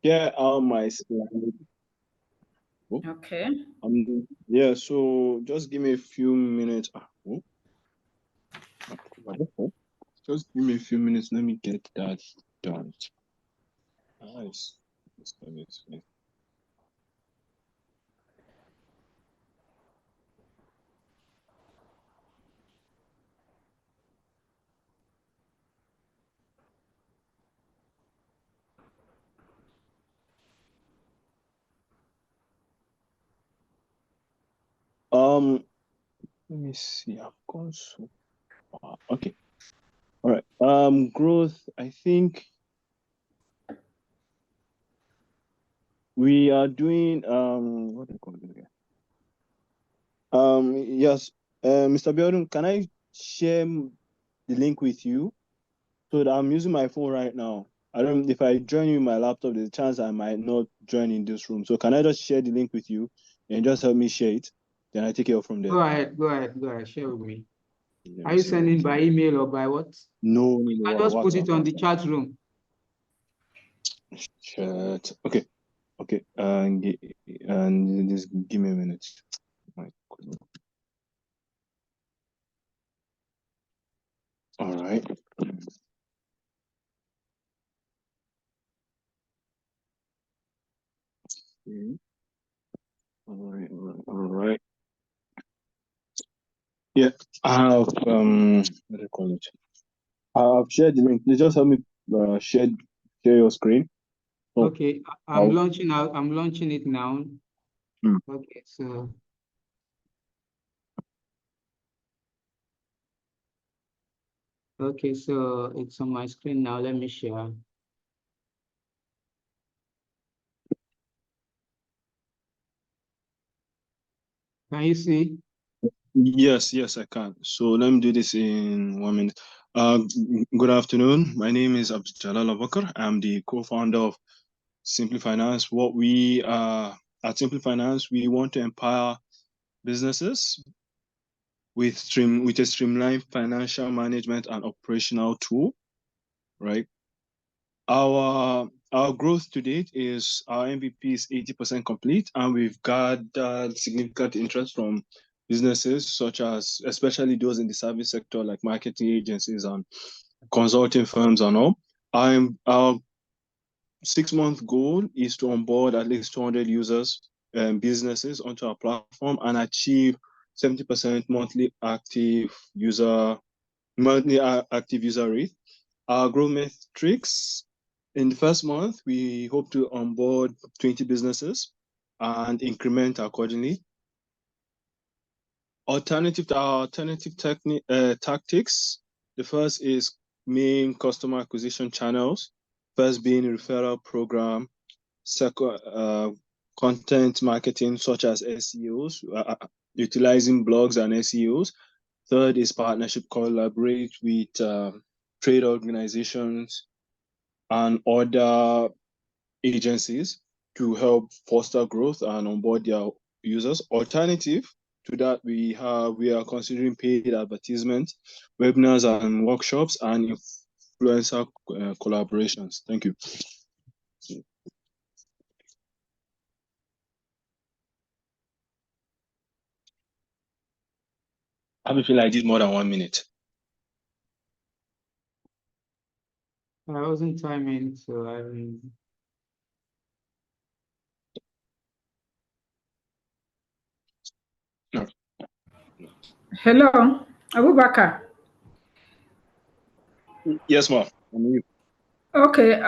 Share out my slide. Oh, Okay. yeah, so just give me a few minutes. Just give me a few minutes. Let me get that done. Nice. Let me see. I've gone so far. Okay. All right. Growth. I think we are doing what do you call it again? Yes. Mr. Biodun, can I share the link with you? So that I'm using my phone right now. I don't. If I join you in my laptop, there's a chance I might not join in this room. So can I just share the link with you and just help me share it? Then I take it off from there. Go ahead, share with me. Let Are me you see one sending by thing. email or by what? No, no, I no. just put it WhatsApp, on the WhatsApp. chat room. Chat. Okay, okay. And just give me a minute. My goodness. All right. Okay. All right. All right. All right. Yeah, I have what do you call it? I've shared the link. Please just help me share your screen. So Okay, I'm I'll launching it now. hmm. Okay, so it's on my screen now. Let me share. Can you see? Yes, yes, I can. So let me do this in 1 minute. Good afternoon. My name is Abdul Abakar. I'm the co-founder of Simply Finance. What we at Simply Finance, we want to empower businesses with a streamlined financial management and operational tool, right? Our growth to date is our MVP is 80% complete, and we've gathered significant interest from businesses such as, especially those in the service sector, like marketing agencies and consulting firms and all. Our 6-month goal is to onboard at least 200 users and businesses onto our platform and achieve 70% monthly active user rate. Our growth metrics: in the first month, we hope to onboard 20 businesses and increment accordingly. Alternative tactics: the first is main customer acquisition channels, first being referral program, second, content marketing such as SEOs, utilizing blogs and SEOs. Third is partnership, collaborate with trade organizations and other agencies to help foster growth and onboard their users. Alternative to that, we are considering paid advertisement, webinars and workshops, and influencer collaborations. Thank you. I have a feeling I did more than 1 minute. I wasn't timing, so I No. Hello, Abubakar. Yes, ma'am. Okay.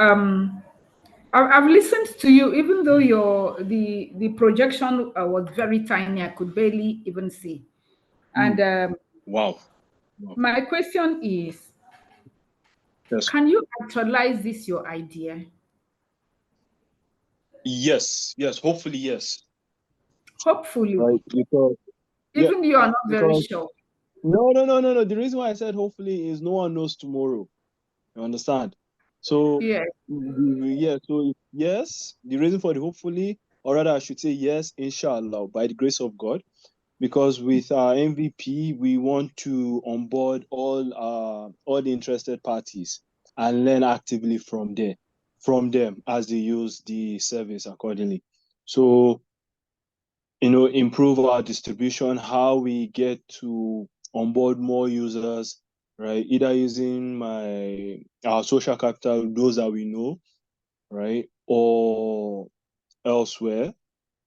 I've listened to you, even though the projection was very tiny. I could barely even see. And Wow. Wow. my question is, Yes. can you actualize this your idea? Yes. Yes. Hopefully, yes. Hopefully, Right. Because yeah. even you are not very Because sure. no. The reason why I said hopefully is no one knows tomorrow. You understand? So Yeah. yeah. So yes, the reason for the hopefully, or rather, I should say yes, inshallah, by the grace of God, because with our MVP, we want to onboard all the interested parties and learn actively from there. from them as they use the service accordingly. So, improve our distribution, how we get to onboard more users, right? Either using our social capital, those that we know, right? Or elsewhere,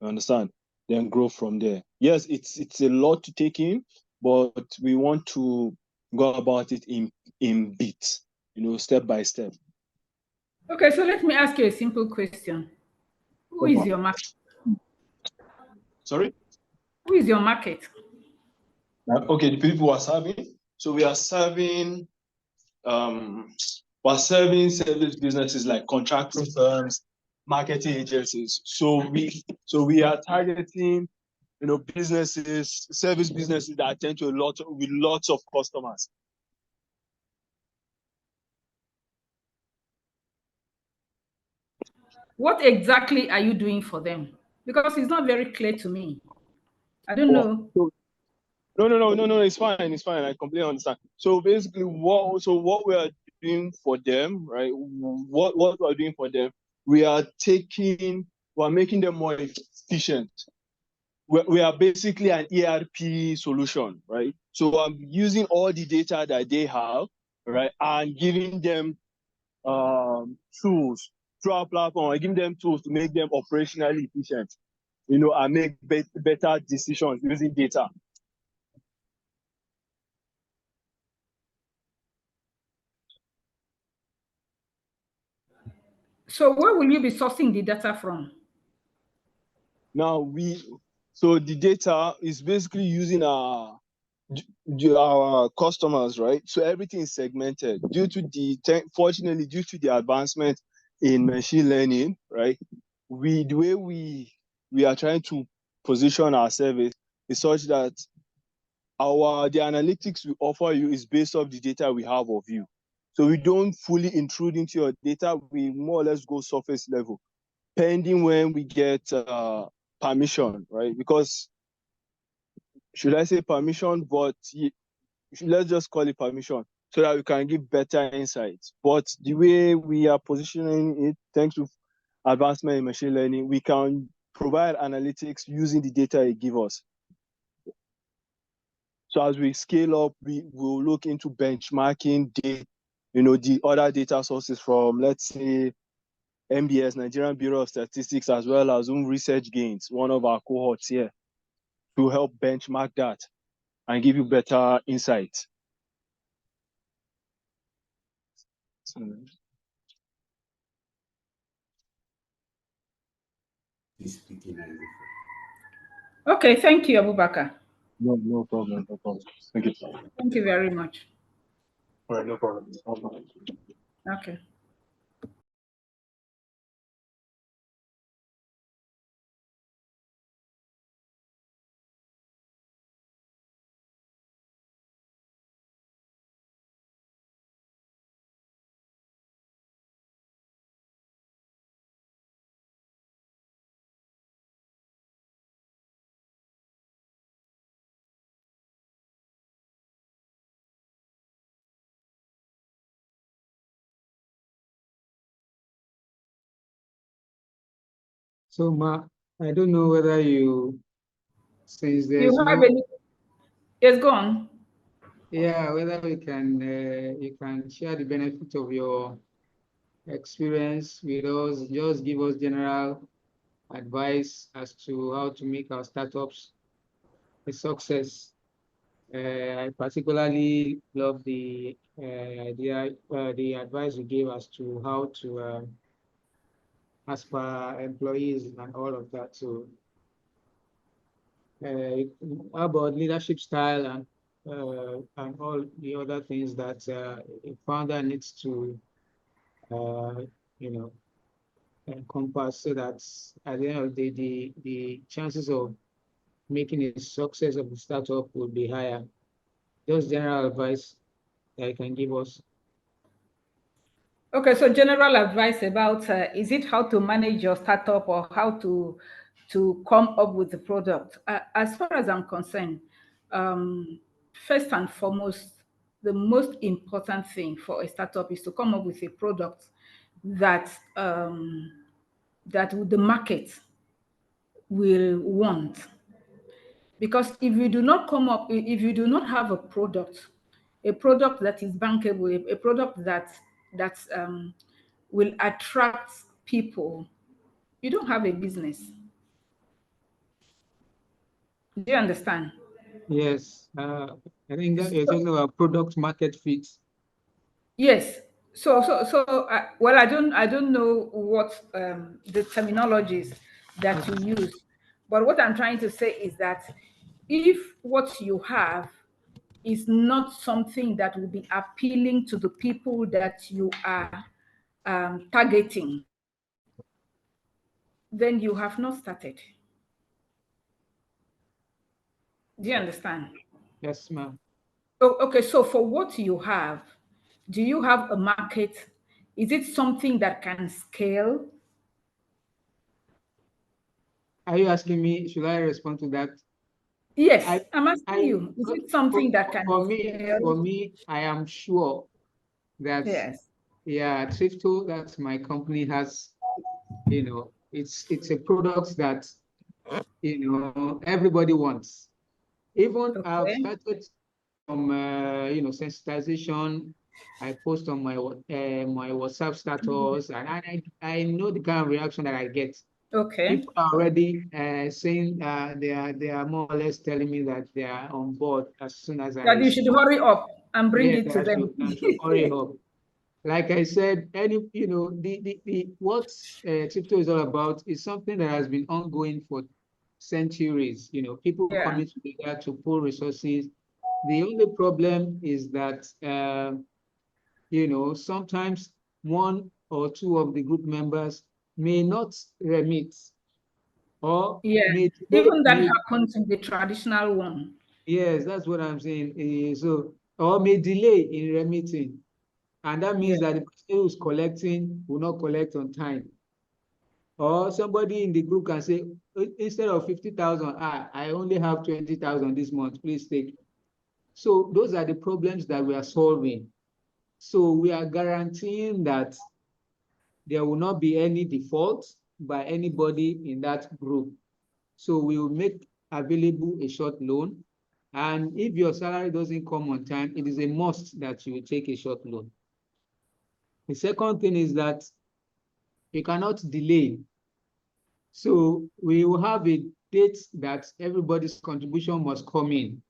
you understand? Then grow from there. Yes, it's a lot to take in, but we want to go about it in bits, step by step. Okay, so let me ask you a simple question. Who is your market? Sorry? Who is your market? Okay, the people who are serving. So we are serving service businesses like contracting firms, marketing agencies. So we are targeting businesses, service businesses that attend to with lots of customers. What exactly are you doing for them? Because it's not very clear to me. I don't know. No, it's fine. I completely understand. So basically what we are doing for them, right? What we are doing for them, we are making them more efficient. We are basically an ERP solution, right? So I'm using all the data that they have, right, and giving them tools through our platform. I give them tools to make them operationally efficient, and make better decisions using data. So where will you be sourcing the data from? Now so the data is basically using our customers, right? So everything is segmented fortunately, due to the advancement in machine learning, right? The way we are trying to position our service is such that the analytics we offer you is based off the data we have of you. So we don't fully intrude into your data. We more or less go surface level, pending when we get permission, right? Because should I say permission? But let's just call it permission so that we can give better insights. But the way we are positioning it, thanks to advancement in machine learning, we can provide analytics using the data it gives us. So as we scale up, we will look into benchmarking the other data sources from, let's say, MBS, Nigerian Bureau of Statistics, as well as Research Gains, one of our cohorts here, to help benchmark that and give you better insights. Okay, thank you, Abubakar. No problem. Thank you. Thank you very much. All right, no problem. Okay. So, Ma, I don't know whether since there's You have any? Yes, go on. Yeah, whether you can share the benefit of your experience with us, just give us general advice as to how to make our startups a success. I particularly love the the advice you gave as to how to as per employees and all of that. So, how about leadership style and all the other things that a founder needs to you know encompass so that at the end of the day, the chances of making a success of the startup will be higher. Just general advice that you can give us. Okay, so general advice about is it how to manage your startup or how to come up with the product? As far as I'm concerned, first and foremost, the most important thing for a startup is to come up with a product that that the market will want. Because if you do not come up, if you do not have a product that is bankable, a product that will attract people, you don't have a business. Do you understand? Yes, I think that you're talking about product market fit. Yes. Well, I don't know what the terminologies that Okay. you use, but what I'm trying to say is that if what you have is not something that will be appealing to the people that you are targeting, then you have not started. Do you understand? Yes, ma'am. Oh, okay, so for what you have, do you have a market? Is it something that can scale? Are you asking me, should I respond to that? Yes, I, I'm asking I, you, is it something that can scale? for me, I am sure that, Yes. yeah, Thrifto, that's my company, has, it's a product that, everybody wants. Even I've Okay. started from, sensitization. I post on my WhatsApp status, and I know the kind of reaction that I get. Okay. People are already saying they are more or less telling me that they are on board as soon as That I you should start. hurry up and bring Yes, it to them. I should hurry up. Like I said, the what crypto is all about is something that has been ongoing for centuries. People Yeah. coming together to pool resources. The only problem is that sometimes one or two of the group members may not remit, or Yeah. may Even that may happens in the traditional one. yes, that's what I'm saying. So, or may delay in remitting. And that Yeah. means that the person who's collecting will not collect on time. Or somebody in the group can say, instead of 50,000, I only have 20,000 this month, please take. So those are the problems that we are solving. So we are guaranteeing that there will not be any default by anybody in that group. So we will make available a short loan. And if your salary doesn't come on time, it is a must that you will take a short loan. The second thing is that you cannot delay. So we will have a date that everybody's contribution must come in.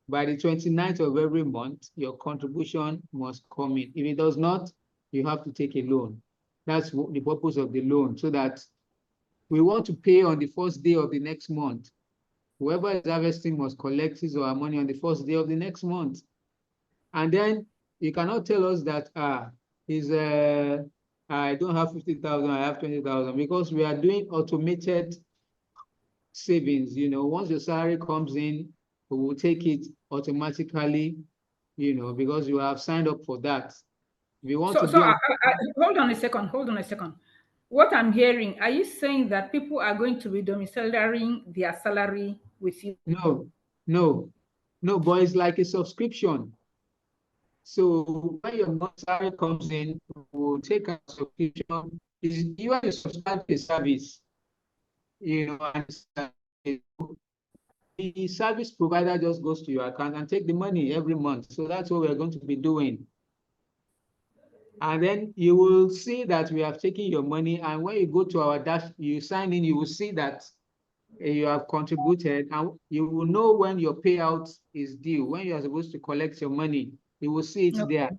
By the 29th of every month, your contribution must come in. If it does not, you have to take a loan. That's the purpose of the loan, so that we want to pay on the first day of the next month. Whoever is harvesting must collect his or her money on the first day of the next month. And then you cannot tell us that I don't have 50,000, I have 20,000, because we are doing automated savings. Once your salary comes in, we will take it automatically, because you have signed up for that. If you want to So be on, hold on a second. Hold on a second. What I'm hearing, are you saying that people are going to be domiciling their salary with you? no, no, no, but it's like a subscription. So when your month salary comes in, we'll take a subscription. You are subscribed to a service, and the service provider just goes to your account and take the money every month. So that's what we're going to be doing. And then you will see that we have taken your money. And when you go to our dash, you sign in, you will see that you have contributed, and you will know when your payout is due, when you are supposed to collect your money. You will see it there. Okay.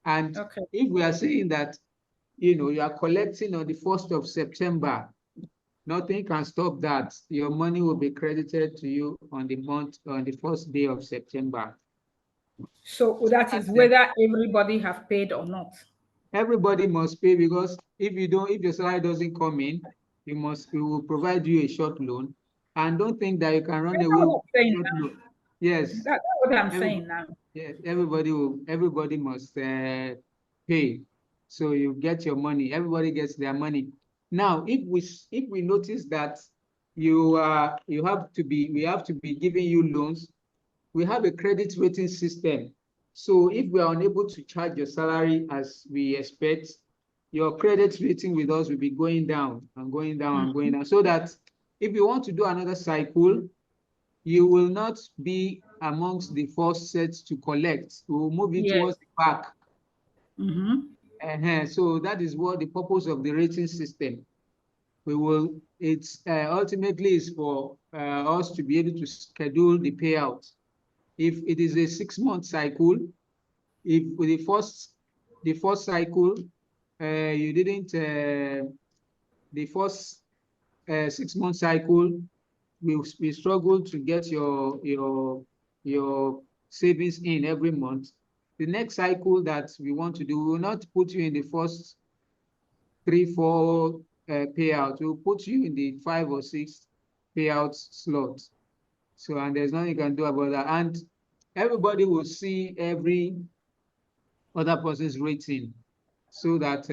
And Okay. if we are saying that, you are collecting on the 1st of September, nothing can stop that. Your money will be credited to you on the first day of September. So that is whether everybody have paid or not. Everybody must pay, because if your salary doesn't come in, we will provide you a short loan. And don't think that you can run That's away with what I'm saying short now. loan. Yes, That's what I'm everybody, saying now. yes, everybody must pay. So you get your money. Everybody gets their money. Now, if we notice that we have to be giving you loans, we have a credit rating system. So if we are unable to charge your salary as we expect, your credit rating with us will be going down and going down and going down, so that if you want to do another cycle, you will not be amongst the first sets to collect. We will move you Yes. towards the back. Mm-hmm. So that is what the purpose of the rating system. It's ultimately is for us to be able to schedule the payout. If it is a 6-month cycle, if with the first cycle, you didn't, the first 6-month cycle, we struggle to get your savings in every month. The next cycle that we want to do, we will not put you in the first 3-4 payout. We'll put you in the 5 or 6 payout slots. So, and there's nothing you can do about that. And everybody will see every other person's rating, so that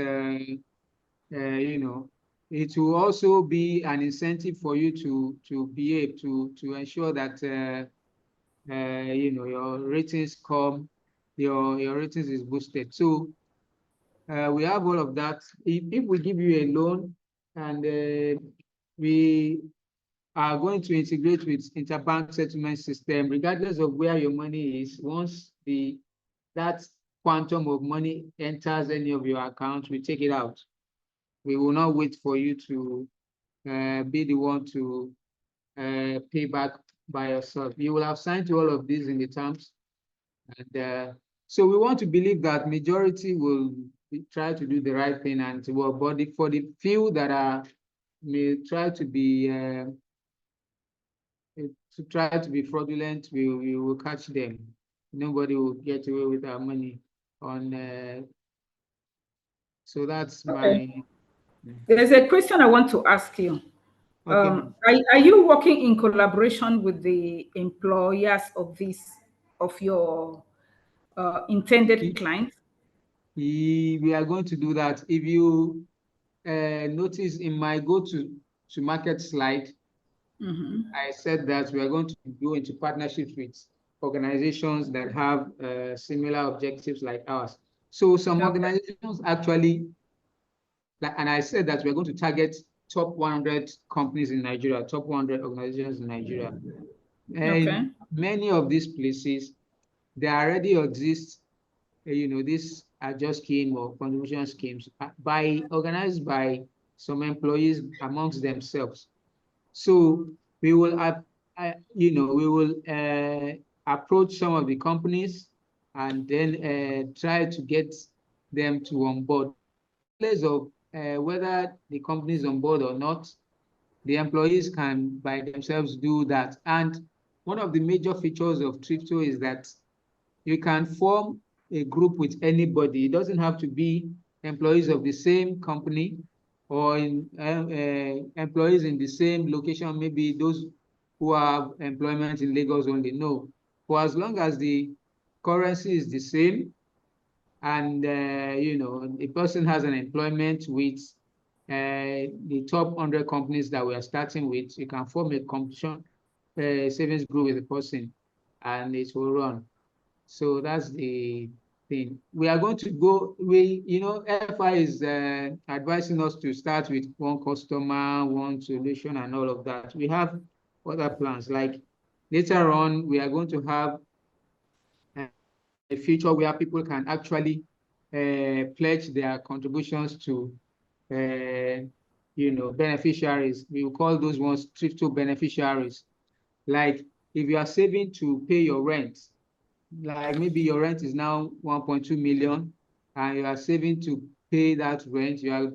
you know, it will also be an incentive for you to behave, to ensure that you know, your ratings come, your ratings is boosted. So we have all of that. If we give you a loan and we are going to integrate with interbank settlement system, regardless of where your money is, once that quantum of money enters any of your accounts, we take it out. We will not wait for you to be the one to pay back by yourself. You will have signed to all of these in the terms. And so we want to believe that majority will try to do the right thing, and but for the few that may try to be fraudulent, we will catch them. Nobody will get away with our money on. So that's Okay. my. There's a question I want to ask you. Okay. Are you working in collaboration with the employers of your intended clients? We are going to do that. If you notice in my go to market slide, I said that we are going to go into partnerships with organizations that have similar objectives like ours. So some organizations actually, and I said that we're going to target top 100 companies in Nigeria, top 100 organizations in Nigeria. And many of these places, there already exists, you know, this adjust scheme or contribution schemes organized by some employees amongst themselves. So we will, you know, we will approach some of the companies and then try to get them to onboard. Regardless of whether the company is on board or not, the employees can by themselves do that. And one of the major features of Tripto is that you can form a group with anybody. It doesn't have to be employees of the same company or employees in the same location, maybe those who have employment in Lagos only. No, for as long as the currency is the same, and you know, the person has an employment with the top 100 companies that we are starting with, you can form a competition savings group with the person, and it will run. So that's the thing. We are going to go, you know, FI is advising us to start with one customer, one solution, and all of that. We have other plans. Like later on, we are going to have a feature where people can actually pledge their contributions to, you know, beneficiaries. We will call those ones Tripto beneficiaries. Like if you are saving to pay your rent, like maybe your rent is now 1.2 million and you are saving to pay that rent, you are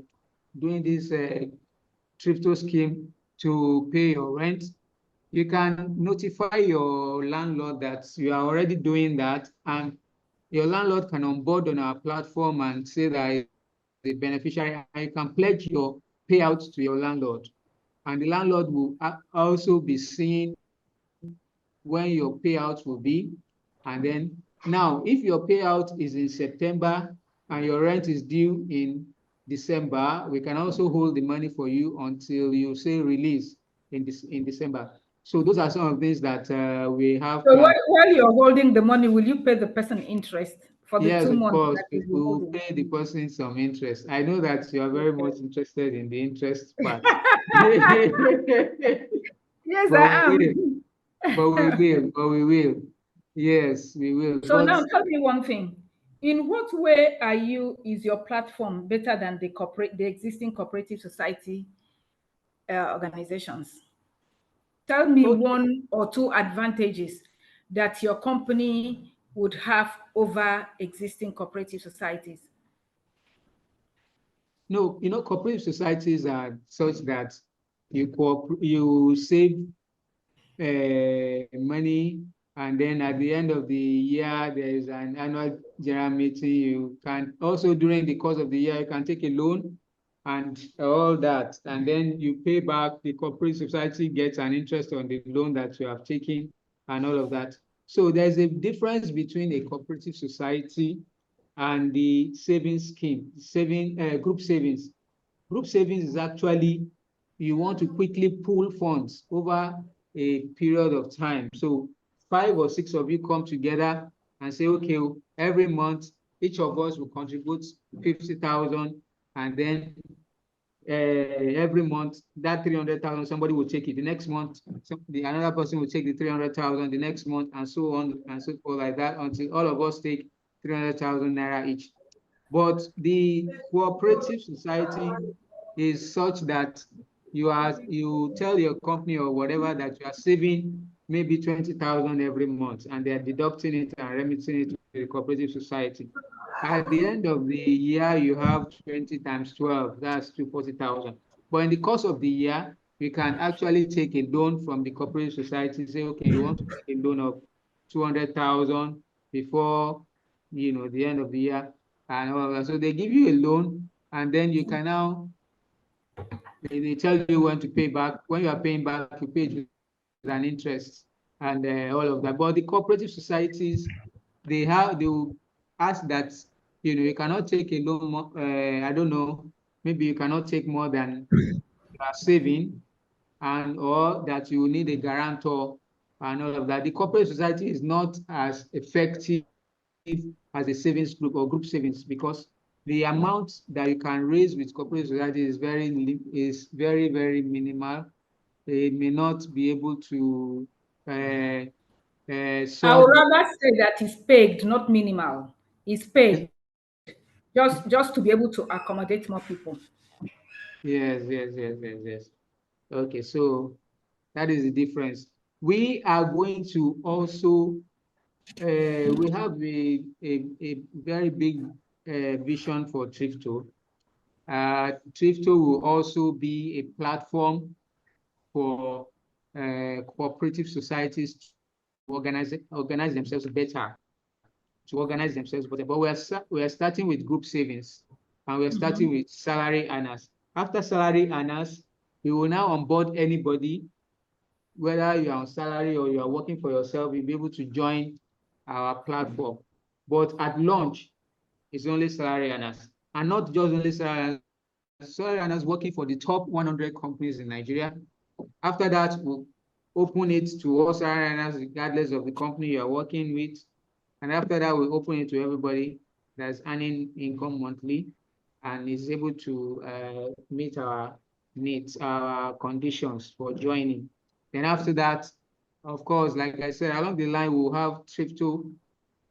doing this Tripto scheme to pay your rent, you can notify your landlord that you are already doing that, and your landlord can onboard on our platform and say that is a beneficiary, and you can pledge your payouts to your landlord. And the landlord will also be seeing when your payout will be. And then now, if your payout is in September and your rent is due in December, we can also hold the money for you until you say release in December. So those are some of the things that we have. So while you're holding the money, will you pay the person interest for the Yes, 2 of months course. that We is will holding. pay the person some interest. I know that you are very much interested in the interest part. Yes, But I we will. am. But we will. But we will. Yes, we will. So But now tell me one thing. In what way is your platform better than the existing cooperative society organizations? Tell me okay. one or two advantages that your company would have over existing cooperative societies. No, cooperative societies are such that you save money, and then at the end of the year there is an annual general meeting. You can also, during the course of the year, you can take a loan and all that, and then you pay back. The corporate society gets an interest on the loan that you have taken and all of that. So there's a difference between a cooperative society and the savings scheme, group savings. Group savings is actually, you want to quickly pool funds over a period of time. So 5 or 6 of you come together and say, okay, every month, each of us will contribute 50,000, and then every month that 300,000, somebody will take it. The next month, another person will take the 300,000 the next month, and so on and so forth, like that, until all of us take 300,000 naira each. But the cooperative society is such that you tell your company or whatever that you are saving maybe 20,000 every month, and they are deducting it and remitting it to the cooperative society. At the end of the year, you have 20 times 12, that's 240,000. But in the course of the year, you can actually take a loan from the cooperative society, say, okay, you want to take a loan of 200,000 before the end of the year and all of that. So they give you a loan, and then you can now, they tell you when to pay back. When you are paying back, you pay it with an interest and all of that. But the cooperative societies, they will ask that you cannot take a loan. I don't know, maybe you cannot take more than you are saving, and or that you need a guarantor and all of that. The corporate society is not as effective as a savings group or group savings, because the amount that you can raise with corporate society is very, very minimal. It may not be able to I would solve. rather say that it's paid, not minimal. It's paid just to be able to accommodate more people. Yes, yes, yes, yes, yes. Okay, so that is the difference. We are going to also, we have a very big vision for Thrifto. Thrifto will also be a platform for cooperative societies to organize themselves better, But we are starting with group savings, and we are starting with salary earners. After salary earners, we will now onboard anybody, whether you are on salary or you are working for yourself. You'll be able to join our platform. But at launch, it's only salary earners, and not just only salary earners working for the top 100 companies in Nigeria. After that, we'll open it to all salary earners, regardless of the company you are working with. And after that, we'll open it to everybody that's earning income monthly and is able to meet our needs, our conditions for joining. Then after that, of course, like I said, along the line, we'll have Thrifto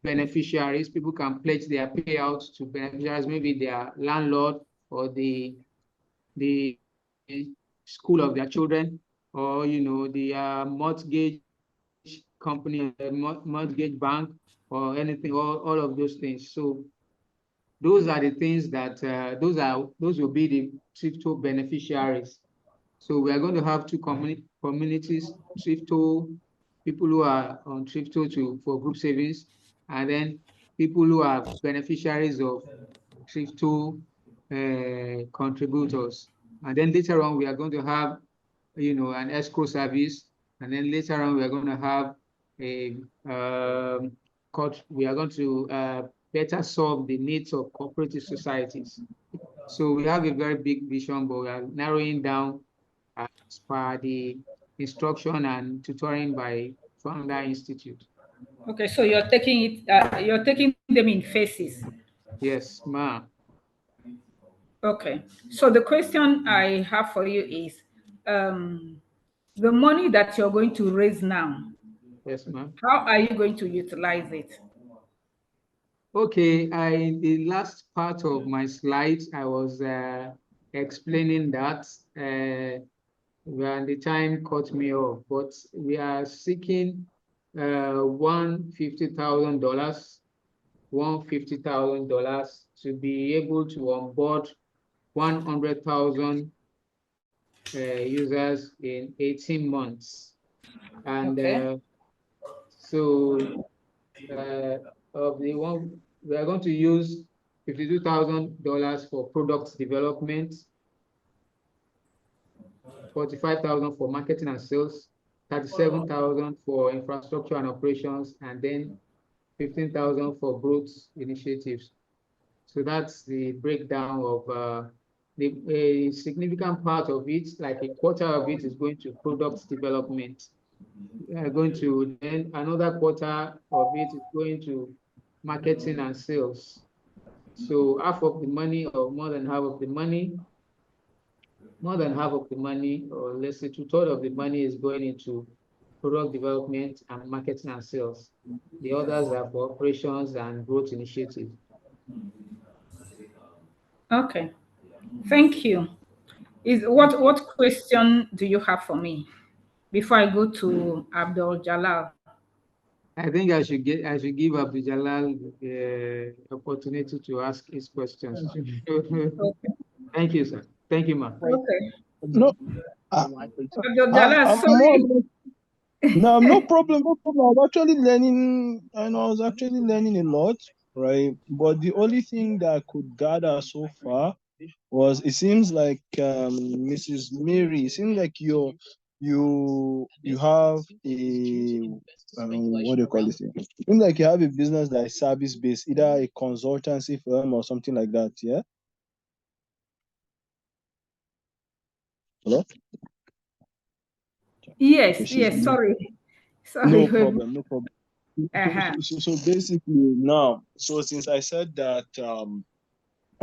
beneficiaries. People can pledge their payouts to beneficiaries, maybe their landlord or the school of their children, or the mortgage company, mortgage bank, or anything, all of those things. So those are the things that those will be the Thrifto beneficiaries. So we are going to have two communities: Thrifto, people who are on Thrifto for group savings, and then people who are beneficiaries of Thrifto contributors. And then later on, we are going to have an escrow service, and then later on we are going to have we are going to better solve the needs of cooperative societies. So we have a very big vision, but we are narrowing down as per the instruction and tutoring by Founder Institute. Okay, so you're taking them in phases. Yes, ma. Okay. So the question I have for you is, the money that you're going to raise now, Yes, ma'am. how are you going to utilize it? Okay, the last part of my slides, I was explaining that when the time cut me off, but we are seeking $150,000, $150,000 to be able to onboard 100,000 users in 18 months. And Okay. so of the one, we are going to use $52,000 for product development, 45,000 for marketing and sales, 37,000 for infrastructure and operations, and then 15,000 for growth initiatives. So that's the breakdown of a significant part of it, like a quarter of it is going to product development. Going to then another quarter of it is going to marketing and sales. So half of the money, or more than half of the money, or let's say 2/3 of the money is going into product development and marketing and sales. The others are for operations and growth initiatives. Okay. Thank you. What question do you have for me before I go to Abdul Jalal? I think I should give Abdul Jalal the opportunity to ask his questions. Okay. Thank you, sir. Thank you, ma'am. Okay. No, Abdul Jalal, I'm sorry. no, no problem, no problem. I was actually learning, and I was actually learning a lot, right? But the only thing that I could gather so far was it seems like Mrs. Mary, it seems like you have a what do you call this thing? It seems like you have a business that is service based, either a consultancy firm or something like that. Yeah. Hello. Okay, Yes, she's yes, muted. sorry. Sorry. No problem, no problem. Uh-huh. So basically now, so since I said that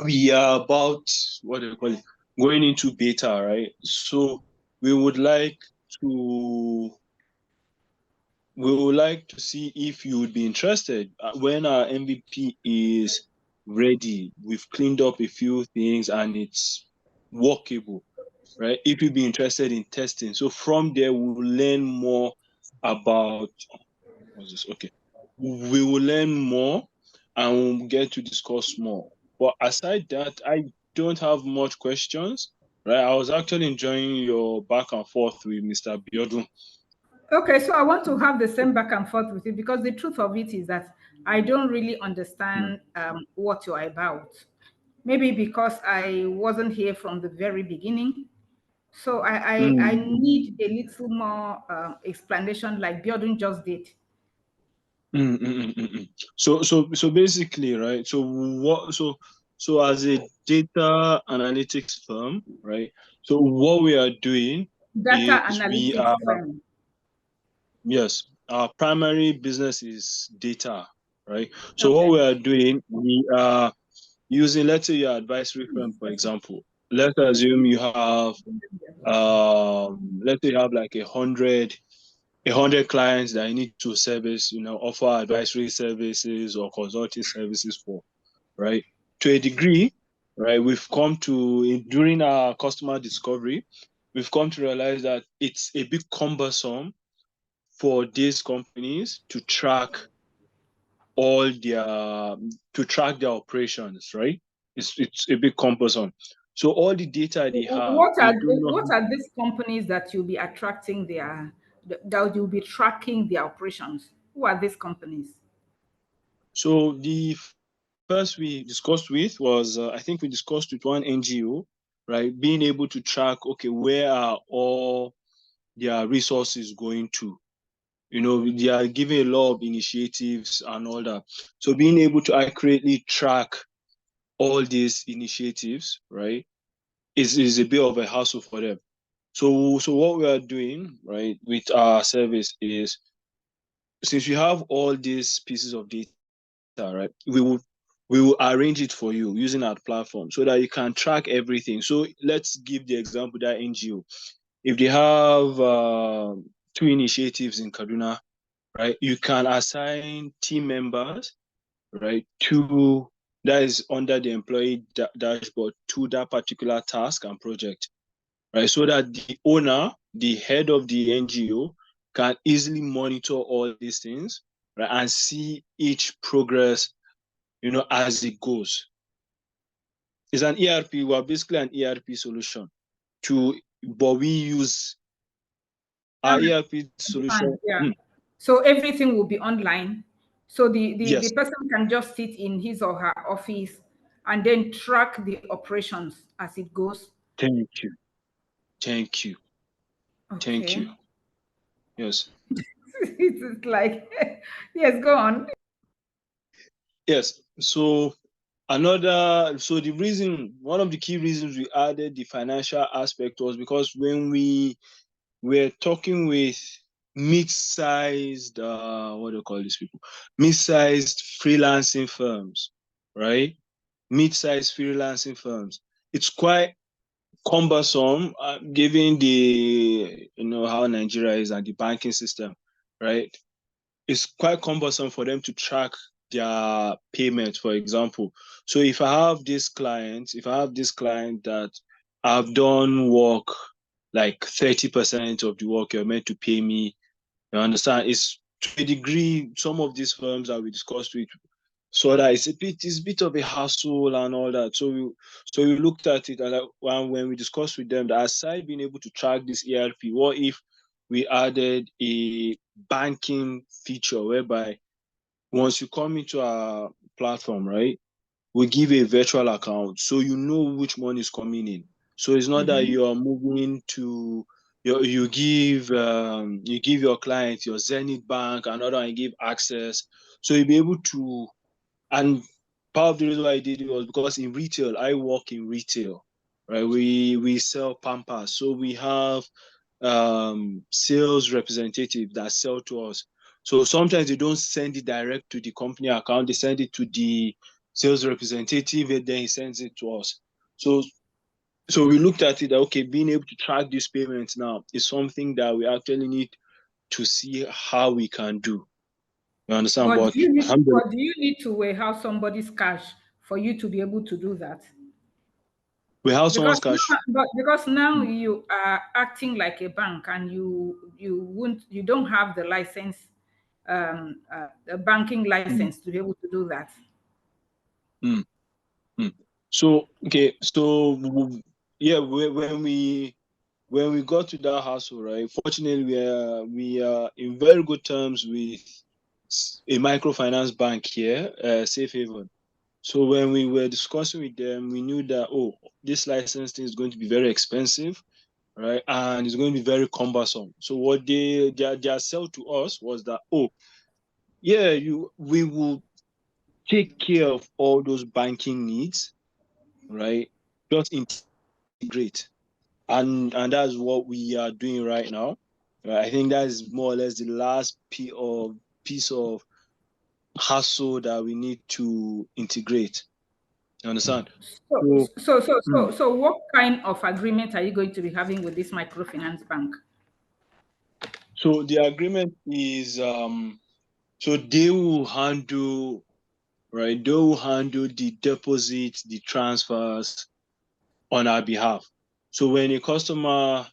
we are about what do you call it, going into beta, right? So we would like to see if you would be interested when our MVP is ready. We've cleaned up a few things and it's workable, right? If you'd be interested in testing, so from there we'll learn more about what's this? Okay, we will learn more and we'll get to discuss more. But aside that, I don't have much questions, right? I was actually enjoying your back and forth with Mr. Biodun. Okay, so I want to have the same back and forth with you because the truth of it is that I don't really understand what you're about. Maybe because I wasn't here from the very beginning. So I Mm. need a little more explanation like Biodun just did. So basically, right? So as a data analytics firm, right? So what we are doing Data is we analytics are firm. yes, our primary business is data, right? So what Okay. we are doing, we are using, let's say your advisory firm, for example. Let's assume you have let's say you have like 100 clients that you need to service, offer advisory services or consulting services for, right? To a degree, right, during our customer discovery, we've come to realize that it's a bit cumbersome for these companies to track their operations, right? It's a bit cumbersome. So all the data they have, they do not What are these companies that you'll be attracting that you'll be tracking their operations? Who are these companies? So the first we discussed with was, I think we discussed with one NGO, right? Being able to track, okay, where are all their resources going to? They are giving a lot of initiatives and all that. So being able to accurately track all these initiatives, right, is a bit of a hassle for them. So what we are doing, right, with our service is, since we have all these pieces of data right? We will arrange it for you using our platform so that you can track everything. So let's give the example that NGO, if they have 2 initiatives in Kaduna, right? You can assign team members, right, to that is under the employee dashboard to that particular task and project, right? So that the owner, the head of the NGO, can easily monitor all these things, right, and see each progress, as it goes. It's an ERP. We're basically an ERP solution but we use our ERP solution. Yeah. So everything will be online. So Yes. the person can just sit in his or her office and then track the operations as it goes. Thank you. Thank you. Okay. Yes. It's like, yes, go on. Yes. So one of the key reasons we added the financial aspect was because when we were talking with mid-sized, what do you call these people? Mid-sized freelancing firms, right? Mid-sized freelancing firms. It's quite cumbersome, given the, how Nigeria is and the banking system, right? It's quite cumbersome for them to track their payment, for example. So if I have this client that I've done work like 30% of the work you're meant to pay me, you understand? It's to a degree, some of these firms that we discussed with, so that it's a bit of a hassle and all that. So we looked at it, and when we discussed with them, that aside being able to track this ERP, what if we added a banking feature whereby once you come into our platform, right, we give a virtual account so you know which money is coming in. So it's not that you are moving to you give your client your Zenith Bank, another one you give Access. So you'll be able to, and part of the reason why I did it was because in retail, I work in retail, right? We sell Pampers, so we have sales representative that sell to us. So sometimes they don't send it direct to the company account; they send it to the sales representative, and then he sends it to us. So we looked at it that, okay, being able to track these payments now is something that we actually need to see how we can do. You understand? But But do you need to warehouse somebody's cash for you to be able to do that? we have someone's cash. Because now you are acting like a bank, and you don't have the license, the banking license to be able to do that. So okay, so yeah, when we got to that hassle, right? Fortunately, we are in very good terms with a microfinance bank here, Safe Haven. So when we were discussing with them, we knew that this license thing is going to be very expensive, right? And it's going to be very cumbersome. So what their sell to us was that, yeah, we will take care of all those banking needs, right? Just integrate. And that's what we are doing right now. I think that is more or less the last piece of hassle that we need to integrate. You understand? So what kind of agreement are you going to be having with this microfinance bank? So the agreement is so they will handle, right? They will handle the deposits, the transfers on our behalf. So when a customer,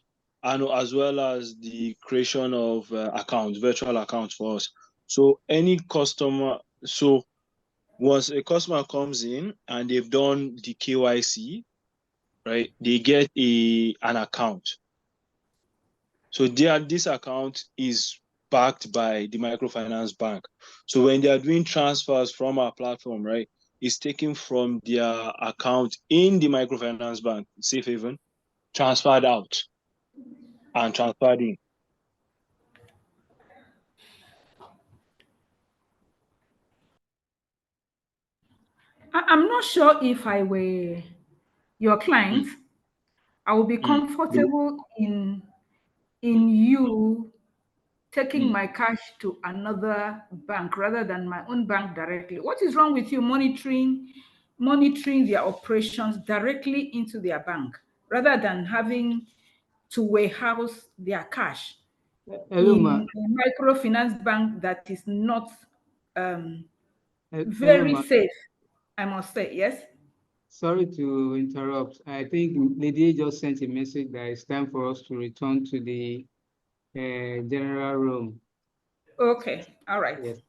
and as well as the creation of accounts, virtual accounts for us. So any customer, so once a customer comes in and they've done the KYC, right, they get an account. So this account is backed by the microfinance bank. So when they are doing transfers from our platform, right, it's taken from their account in the microfinance bank, Safe Haven, transferred out and transferred in. I'm not sure if I were your client, I would be comfortable in you taking my cash to another bank rather than my own bank directly. What is wrong with you monitoring their operations directly into their bank rather than having to warehouse their cash Hello, ma. in a microfinance bank that is not Hello, very ma. safe, I must say? Yes. Sorry to interrupt. I think Lady just sent a message that it's time for us to return to the general room. Okay. All right. Yes.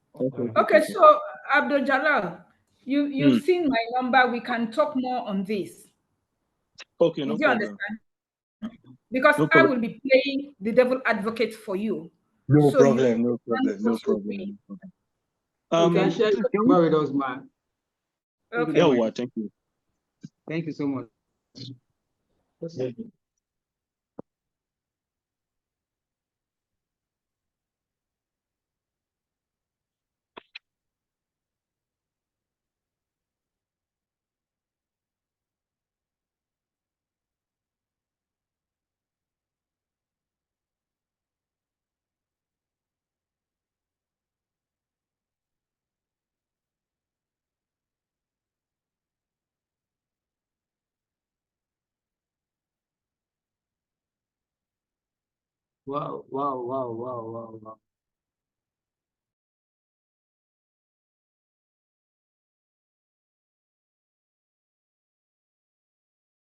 Okay. So Abdul Jalal, you've seen my number. We can talk more on this. Okay, no Did you problem. understand? Because No I problem. will be playing the devil advocate for you. No So you problem. No problem. No also problem. win. No problem. You can share your Can we? number with us, ma. If you Okay. don't Yeah, mind. thank you. Thank you so much. Yes. Wow, wow, wow, wow, wow, wow.